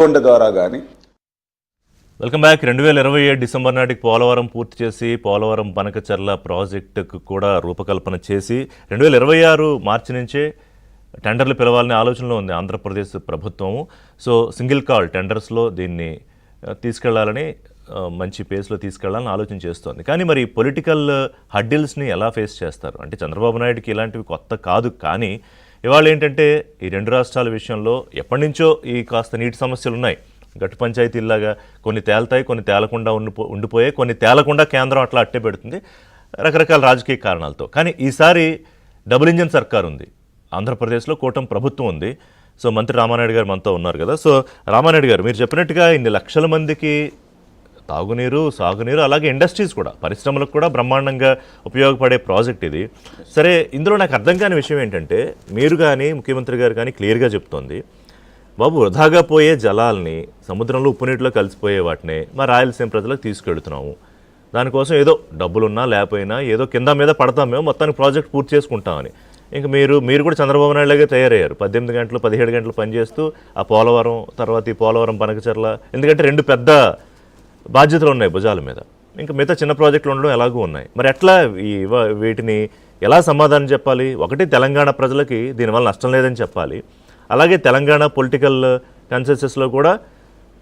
ద్వారా కానీ. Welcome back. 2027 December నాటికి పోలవరం పూర్తి చేసి పోలవరం బనకచెర్ల ప్రాజెక్టుకు కూడా రూపకల్పన చేసి 2026 మార్చి నుంచే టెండర్లు పిలవాలనే ఆలోచనలో ఉంది ఆంధ్రప్రదేశ్ ప్రభుత్వం. సో సింగిల్ కాల్ టెండర్స్లో దీన్ని తీసుకెళ్లాలని, మంచి పేస్లో తీసుకెళ్లాలని ఆలోచన చేస్తోంది. కానీ మరి పొలిటికల్ హడ్డిల్స్ని ఎలా ఫేస్ చేస్తారు అంటే చంద్రబాబు నాయుడుకి ఇలాంటివి కొత్త కాదు. కానీ ఇవాళ ఏంటంటే ఈ రెండు రాష్ట్రాల విషయంలో ఎప్పటి నుంచో ఈ కాస్త నీటి సమస్యలు ఉన్నాయి. గట్టు పంచాయతీలాగా కొన్ని తేలుతాయి, కొన్ని తేలకుండా ఉండిపోయాయి, కొన్ని తేలకుండా కేంద్రం అట్లా అట్టే పెడుతుంది రకరకాల రాజకీయ కారణాలతో. కానీ ఈసారి డబుల్ ఇంజన్ సర్కార్ ఉంది ఆంధ్రప్రదేశ్లో, కూటమి ప్రభుత్వం ఉంది. సో మంత్రి రామానాయుడు గారు మనతో ఉన్నారు కదా. సో రామానాయుడు గారు, మీరు చెప్పినట్టుగా ఇన్ని లక్షల మందికి తాగునీరు, సాగునీరు, అలాగే ఇండస్ట్రీస్ కూడా, పరిశ్రమలకు కూడా బ్రహ్మాండంగా ఉపయోగపడే ప్రాజెక్ట్ ఇది. సరే, ఇందులో నాకు అర్థం కాని విషయం ఏంటంటే మీరు కానీ ముఖ్యమంత్రి గారు కానీ క్లియర్గా చెప్తోంది, బాబు వృధాగా పోయే జలాల్ని, సముద్రంలో ఉప్పు నీటిలో కలిసిపోయే వాటిని మా రాయలసీమ ప్రజలకు తీసుకెళ్తున్నాము. దానికోసం ఏదో డబ్బులున్నా లేకపోయినా ఏదో కింద మీద పడతాం, మేము మొత్తానికి ప్రాజెక్ట్ పూర్తి చేసుకుంటామని. ఇంకా మీరు కూడా చంద్రబాబు నాయుడులాగే తయారయ్యారు. 18 గంటలు 17 గంటలు పనిచేస్తూ ఆ పోలవరం, తర్వాత ఈ పోలవరం బనకచెర్ల, ఎందుకంటే రెండు పెద్ద బాధ్యతలు ఉన్నాయి భుజాల మీద. ఇంకా మిగతా చిన్న ప్రాజెక్టులు ఉండడం ఎలాగూ ఉన్నాయి. మరి ఎట్లా వీటిని ఎలా సమాధానం చెప్పాలి? ఒకటి, తెలంగాణ ప్రజలకి దీనివల్ల నష్టం లేదని చెప్పాలి. అలాగే తెలంగాణ పొలిటికల్ కన్సెన్సస్లో కూడా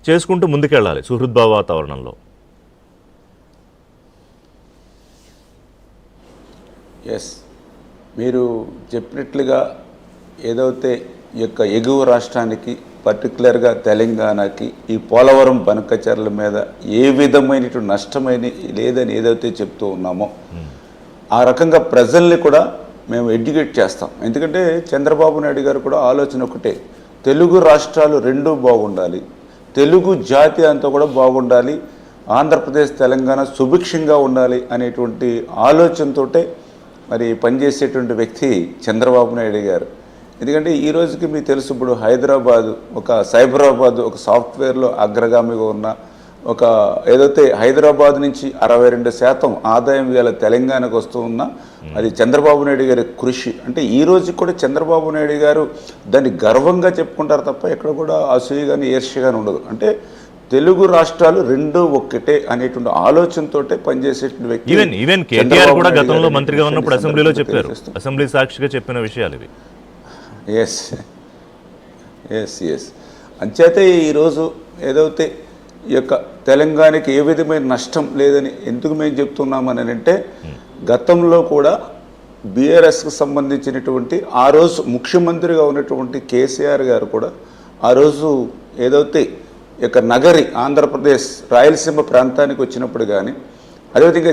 చేసుకుంటూ ముందుకెళ్ళాలి సుహృద్భావ వాతావరణంలో. ఎస్, మీరు చెప్పినట్లుగా ఏదైతే ఈ యొక్క ఎగువ రాష్ట్రానికి, పర్టికులర్గా తెలంగాణకి ఈ పోలవరం బనకచెర్ల మీద ఏ విధమైనటువంటి నష్టమైన లేదని ఏదైతే చెప్తూ ఉన్నామో ఆ రకంగా ప్రజల్ని కూడా మేము ఎడ్యుకేట్ చేస్తాం. ఎందుకంటే చంద్రబాబు నాయుడు గారు కూడా ఆలోచన ఒకటే, తెలుగు రాష్ట్రాలు రెండూ బాగుండాలి, తెలుగు జాతి అంతా కూడా బాగుండాలి, ఆంధ్రప్రదేశ్ తెలంగాణ సుభిక్షంగా ఉండాలి అనేటువంటి ఆలోచనతోటే మరి పనిచేసేటువంటి వ్యక్తి చంద్రబాబు నాయుడు గారు. ఎందుకంటే ఈ రోజుకి మీకు తెలుసు, ఇప్పుడు హైదరాబాదు ఒక సైబరాబాద్ ఒక సాఫ్ట్వేర్లో అగ్రగామిగా ఉన్న ఒక ఏదైతే హైదరాబాద్ నుంచి 62% ఆదాయం ఇవాళ తెలంగాణకు వస్తూ ఉన్నా అది చంద్రబాబు నాయుడు గారి కృషి. అంటే ఈ రోజు కూడా చంద్రబాబు నాయుడు గారు దాన్ని గర్వంగా చెప్పుకుంటారు తప్ప ఎక్కడ కూడా అసూయ కానీ ఈర్ష్య కానీ ఉండదు. అంటే తెలుగు రాష్ట్రాలు రెండూ ఒక్కటే అనేటువంటి ఆలోచనతో పనిచేసేటువంటి వ్యక్తి. ఈవెన్ కేటీఆర్ కూడా గతంలో మంత్రిగా ఉన్నప్పుడు అసెంబ్లీలో చెప్పారు, అసెంబ్లీ సాక్షిగా చెప్పిన విషయాలు ఇవి. ఎస్ ఎస్ ఎస్ అంచేతే ఈరోజు ఏదైతే ఈ యొక్క తెలంగాణకి ఏ విధమైన నష్టం లేదని ఎందుకు మేము చెప్తున్నామని అంటే, గతంలో కూడా బీఆర్ఎస్కి సంబంధించినటువంటి ఆ రోజు ముఖ్యమంత్రిగా ఉన్నటువంటి కేసీఆర్ గారు కూడా ఆ రోజు ఏదైతే ఈ యొక్క నగరి ఆంధ్రప్రదేశ్ రాయలసీమ ప్రాంతానికి వచ్చినప్పుడు కానీ, అదేవిధంగా